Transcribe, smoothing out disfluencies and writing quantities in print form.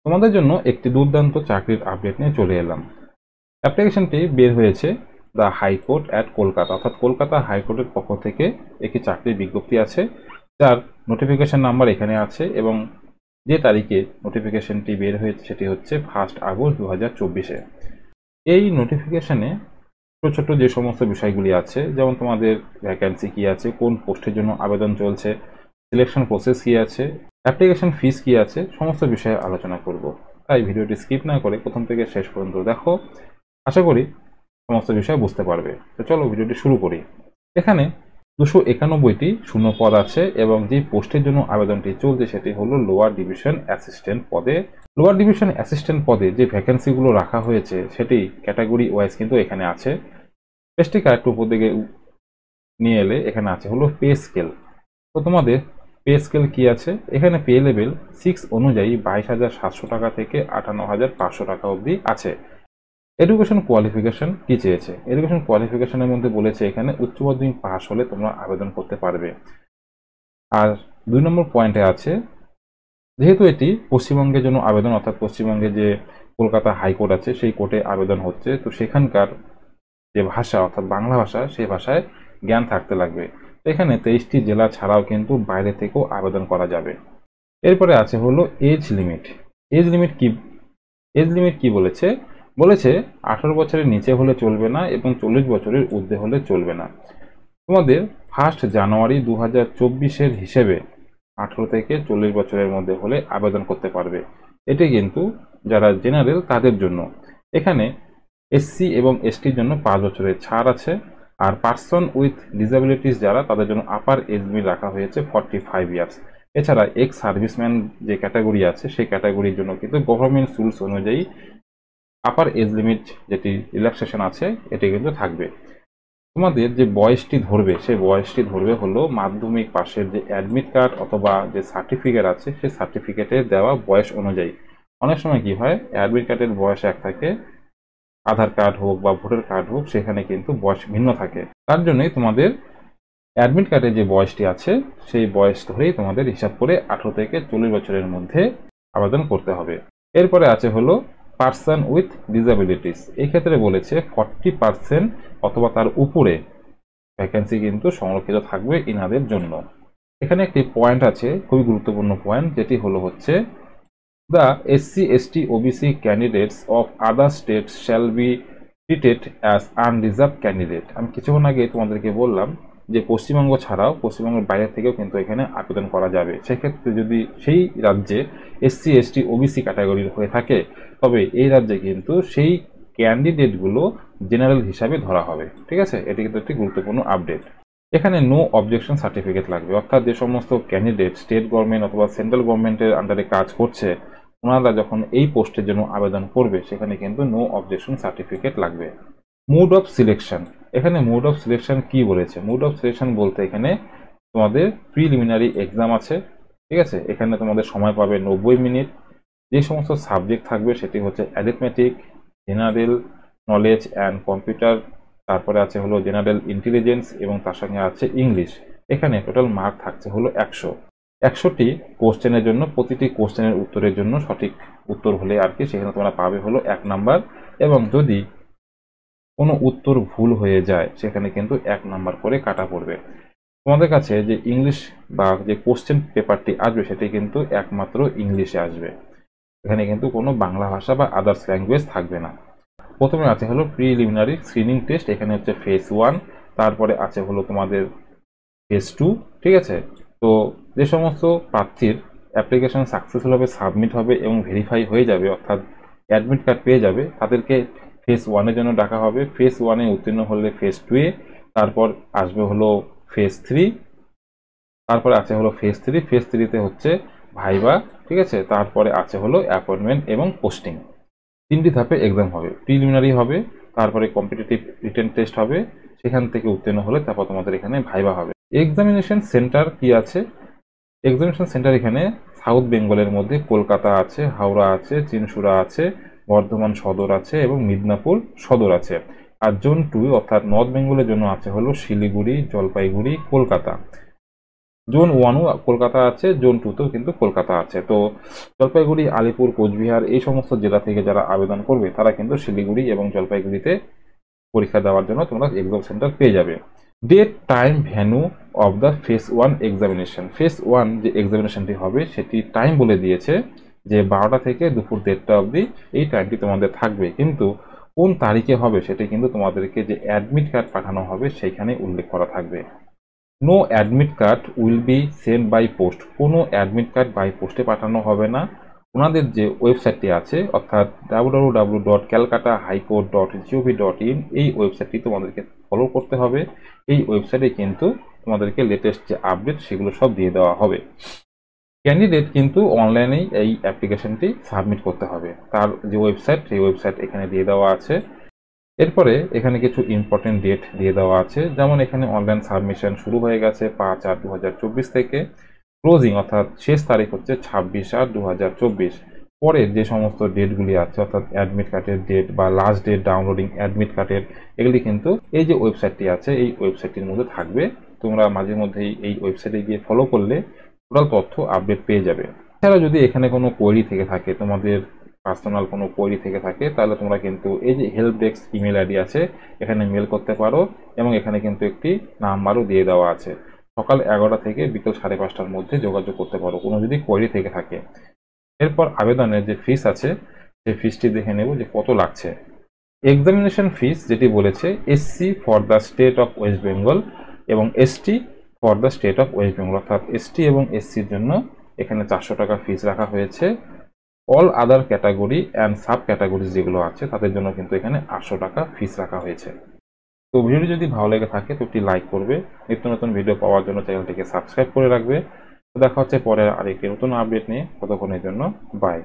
তোমাদের জন্য একটি দুর্দান্ত চাকরির আপডেট নিয়ে চলে এলাম। অ্যাপ্লিকেশনটি বের হয়েছে দ্য হাইকোর্ট অ্যাট কলকাতা, অর্থাৎ কলকাতা হাইকোর্টের পক্ষ থেকে একটি চাকরির বিজ্ঞপ্তি আছে, যার নোটিফিকেশন নাম্বার এখানে আছে এবং যে তারিখে নোটিফিকেশনটি বের হয়েছে সেটি হচ্ছে 1 আগস্ট 2024-এ। এই নোটিফিকেশনে ছোট ছোট যে সমস্ত বিষয়গুলি আছে, যেমন তোমাদের ভ্যাকেন্সি কি আছে, কোন পোস্টের জন্য আবেদন চলছে, সিলেকশন প্রসেস কি আছে, অ্যাপ্লিকেশন ফিস কি আছে, সমস্ত বিষয়ে আলোচনা করব। তাই ভিডিওটি স্কিপ না করে প্রথম থেকে শেষ পর্যন্ত দেখো, আশা করি সমস্ত বিষয় বুঝতে পারবে। তো চলো ভিডিওটি শুরু করি। এখানে 291টি শূন্য পদ আছে এবং যে পোস্টের জন্য আবেদনটি চলছে সেটি হলো লোয়ার ডিভিশন অ্যাসিস্ট্যান্ট পদে। লোয়ার ডিভিশন অ্যাসিস্ট্যান্ট পদে যে ভ্যাকেন্সিগুলো রাখা হয়েছে সেটি ক্যাটাগরি ওয়াইজ কিন্তু এখানে আছে। পেজটিকে আরেকটু উপর দিকে নিয়ে এলে এখানে আছে হলো পে স্কেল। তো তোমাদের পে স্কেল কি আছে, এখানে পে লেভেল 6 অনুযায়ী 22,700 টাকা থেকে 58,500 টাকা অবধি আছে। এডুকেশন কোয়ালিফিকেশন কি চেয়েছে, এডুকেশন কোয়ালিফিকেশনের মধ্যে বলেছে এখানে উচ্চ মাধ্যমিক পাস হলে তোমরা আবেদন করতে পারবে। আর 2 নম্বর পয়েন্টে আছে, যেহেতু এটি পশ্চিমবঙ্গের জন্য আবেদন, অর্থাৎ পশ্চিমবঙ্গে যে কলকাতা হাইকোর্ট আছে সেই কোর্টে আবেদন হচ্ছে, তো সেখানকার যে ভাষা অর্থাৎ বাংলা ভাষা, সেই ভাষায় জ্ঞান থাকতে লাগবে। এখানে 23টি জেলা ছাড়াও কিন্তু বাইরে থেকেও আবেদন করা যাবে। এরপরে আছে হলো এজ লিমিট। এজ লিমিট কি, এজ লিমিট কি বলেছে, বলেছে 18 বছরের নিচে হলে চলবে না এবং 40 বছরের ঊর্ধ্বে হলে চলবে না। তোমাদের 1 জানুয়ারি 2024-এর হিসেবে 18 থেকে 40 বছরের মধ্যে হলে আবেদন করতে পারবে। এটি কিন্তু যারা জেনারেল তাদের জন্য। এখানে এসসি এবং এসটির জন্য 5 বছরের ছাড় আছে। আর পার্সন উইথ ডিসএবিলিটিস যারা, তাদের জন্য আপার এজ লিমিট রাখা হয়েছে 45 ইয়ার্স। এছাড়া এক্স সার্ভিসম্যান যে ক্যাটাগরি আছে সেই ক্যাটাগরির জন্য কিন্তু গভর্নমেন্ট রুলস অনুযায়ী আপার এজ লিমিট যেটি রিল্যাক্সেশন আছে এটি কিন্তু থাকবে। তোমাদের যে বয়সটি ধরবে সেই বয়সটি ধরবে হলো মাধ্যমিক পাশের যে অ্যাডমিট কার্ড অথবা যে সার্টিফিকেট আছে সেই সার্টিফিকেটে দেওয়া বয়স অনুযায়ী। অনেক সময় কি হয়, অ্যাডমিট কার্ডের বয়স এক থাকে, আধার কার্ড হোক বা ভোটার কার্ড হোক সেখানে কিন্তু বয়স ভিন্ন থাকে। তার জন্যই তোমাদের অ্যাডমিট কার্ডে যে বয়সটি আছে সেই বয়স ধরেই তোমাদের হিসাব করে 18 থেকে 40 বছরের মধ্যে আবেদন করতে হবে। এরপরে আছে হলো পার্সন উইথ ডিসএবিলিটিস। এই ক্ষেত্রে বলেছে 40% অথবা তার উপরে ভ্যাকেন্সি কিন্তু সংরক্ষিত থাকবে ইনাদের জন্য। এখানে একটি পয়েন্ট আছে, খুবই গুরুত্বপূর্ণ পয়েন্ট, যেটি হলো হচ্ছে the SC ST OBC candidates of other states shall be treated as unreserved candidate. আমি কিছুক্ষণ আগে তোমাদেরকে বললাম যে পশ্চিমবঙ্গ ছাড়াও পশ্চিমবঙ্গের বাইরে থেকেও কিন্তু এখানে আবেদন করা যাবে। সেক্ষেত্রে যদি সেই রাজ্যে এসসি এসটি ওবিসি ক্যাটাগরির হয়ে থাকে তবে এই রাজ্যে কিন্তু সেই ক্যান্ডিডেটগুলো জেনারেল হিসাবে ধরা হবে। ঠিক আছে, এটি কিন্তু একটি গুরুত্বপূর্ণ আপডেট। এখানে নো অবজেকশন সার্টিফিকেট লাগবে, অর্থাৎ যে সমস্ত ক্যান্ডিডেট স্টেট গভর্নমেন্ট অথবা সেন্ট্রাল গভর্নমেন্টের আন্ডারে কাজ করছে ওনারা যখন এই পোস্টের জন্য আবেদন করবে সেখানে কিন্তু নো অবজেকশন সার্টিফিকেট লাগবে। মুড অফ সিলেকশন, এখানে মুড অফ সিলেকশন কি বলেছে, মুড অফ সিলেকশন বলতে এখানে তোমাদের প্রিলিমিনারি এক্সাম আছে। ঠিক আছে, এখানে তোমাদের সময় পাবে 90 মিনিট। যে সমস্ত সাবজেক্ট থাকবে সেটি হচ্ছে arithmetic, general knowledge and computer, তারপরে আছে হলো জেনারেল ইন্টেলিজেন্স এবং তার সঙ্গে আছে ইংলিশ। এখানে টোটাল মার্ক থাকছে হলো 100টি কোশ্চেনের জন্য। প্রতিটি কোশ্চেনের উত্তরের জন্য সঠিক উত্তর হলে আর কি সেখানে তোমরা পাবে হলো 1 নাম্বার, এবং যদি কোনো উত্তর ভুল হয়ে যায় সেখানে কিন্তু 1 নাম্বার করে কাটা পড়বে। তোমাদের কাছে যে ইংলিশ বা যে কোশ্চেন পেপারটি আসবে সেটি কিন্তু একমাত্র ইংলিশে আসবে, এখানে কিন্তু কোনো বাংলা ভাষা বা আদার্স ল্যাঙ্গুয়েজ থাকবে না। প্রথমে আছে হলো প্রিলিমিনারি স্ক্রিনিং টেস্ট, এখানে হচ্ছে ফেজ 1, তারপরে আছে হলো তোমাদের ফেজ 2। ঠিক আছে, তো যে সমস্ত প্রার্থীর অ্যাপ্লিকেশন সাকসেসফুলভাবে সাবমিট হবে এবং ভেরিফাই হয়ে যাবে, অর্থাৎ অ্যাডমিট কার্ড পেয়ে যাবে, তাদেরকে ফেজ 1-এর জন্য ডাকা হবে। ফেজ 1-এ উত্তীর্ণ হলে ফেজ 2-এ, তারপর আসবে হলো ফেজ 3, তারপরে আছে হলো ফেজ 3। ফেজ 3-তে হচ্ছে ভাইবা। ঠিক আছে, তারপরে আছে হলো অ্যাপয়েন্টমেন্ট এবং পোস্টিং। 3টি ধাপে এক্সাম হবে, প্রিলিমিনারি হবে, তারপরে কম্পিটিটিভ রিটেন টেস্ট হবে, সেখান থেকে উত্তীর্ণ হলে তারপর তোমাদের এখানে ভাইবা হবে। এক্সামিনেশন সেন্টার কি আছে, এক্সামিনেশন সেন্টার এখানে সাউথ বেঙ্গলের মধ্যে কলকাতা আছে, হাওড়া আছে, চিনসুরা আছে, বর্ধমান সদর আছে এবং মিদনাপুর সদর আছে। আর জোন 2 অর্থাৎ নর্থ বেঙ্গলের জন্য আছে হলো শিলিগুড়ি, জলপাইগুড়ি, কলকাতা। জোন 1ও কলকাতা আছে, জোন 2তেও কিন্তু কলকাতা আছে। তো জলপাইগুড়ি, আলিপুর, কোচবিহার এই সমস্ত জেলা থেকে যারা আবেদন করবে তারা কিন্তু শিলিগুড়ি এবং জলপাইগুড়িতে পরীক্ষা দেওয়ার জন্য তোমরা এক্সাম সেন্টার পেয়ে যাবে। Date, time, venue of the phase 1 examination. Phase 1 যে এক্সামিনেশনটি হবে সেটি টাইম বলে দিয়েছে যে 12টা থেকে দুপুর 1:30টা অবধি এই টাইমটি তোমাদের থাকবে, কিন্তু কোন তারিখে হবে সেটি কিন্তু তোমাদেরকে যে অ্যাডমিট কার্ড পাঠানো হবে সেইখানে উল্লেখ করা থাকবে। No admit card will be send by post. কোনো অ্যাডমিট কার্ড বাই পোস্টে পাঠানো হবে না। ওনাদের যে ওয়েবসাইটটি আছে অর্থাৎ www.calcutta.highcourt.gov.in এই ওয়েবসাইটটি তোমাদেরকে ফলো করতে হবে। এই ওয়েবসাইটে কিন্তু তোমাদেরকে লেটেস্ট যে আপডেট সেগুলো সব দিয়ে দেওয়া হবে। ক্যান্ডিডেট কিন্তু অনলাইনেই এই অ্যাপ্লিকেশনটি সাবমিট করতে হবে। তার যে ওয়েবসাইট সেই ওয়েবসাইট এখানে দিয়ে দেওয়া আছে। এরপরে এখানে কিছু ইম্পর্টেন্ট ডেট দিয়ে দেওয়া আছে, যেমন এখানে অনলাইন সাবমিশন শুরু হয়ে গেছে 5/8/2024 থেকে, ক্লোজিং অর্থাৎ শেষ তারিখ হচ্ছে 26/8/2024। পরের যে সমস্ত ডেটগুলি আছে অর্থাৎ অ্যাডমিট কার্ডের ডেট বা লাস্ট ডেট ডাউনলোডিং অ্যাডমিট কার্ডের, এগুলি কিন্তু এই যে ওয়েবসাইটটি আছে এই ওয়েবসাইটটির মধ্যে থাকবে। তোমরা মাঝে মধ্যেই এই ওয়েবসাইটে গিয়ে ফলো করলে টোটাল তথ্য আপডেট পেয়ে যাবে। এছাড়াও যদি এখানে কোনো কোয়েরি থেকে থাকে, তোমাদের পার্সোনাল কোনো কোয়েরি থেকে থাকে, তাহলে তোমরা কিন্তু এই যে হেল্প ডেস্ক ইমেল আইডি আছে এখানে মেল করতে পারো, এবং এখানে কিন্তু একটি নাম্বারও দিয়ে দেওয়া আছে। সকাল 11টা থেকে বিকেল 5:30টার মধ্যে যোগাযোগ করতে পারো কোনো যদি কোয়েরি থেকে থাকে। এরপর আবেদনের যে ফিস আছে সেই ফিসটি দেখে নেব যে কত লাগছে। এক্সামিনেশন ফিস যেটি বলেছে SC for the state of West Bengal এবং ST for the state of West Bengal, অর্থাৎ এসটি এবং এসসির জন্য এখানে 400 টাকা ফিস রাখা হয়েছে। All other category and sub categories যেগুলো আছে তাদের জন্য কিন্তু এখানে 800 টাকা ফিস রাখা হয়েছে। তো ভিডিওটি যদি ভালো লেগে থাকে তো একটি লাইক করবে, নিত্য নতুন ভিডিও পাওয়ার জন্য চ্যানেলটিকে সাবস্ক্রাইব করে রাখবে। তো দেখা হচ্ছে পরে আরেকটি নতুন আপডেট নিয়ে, ততক্ষণের জন্য বাই।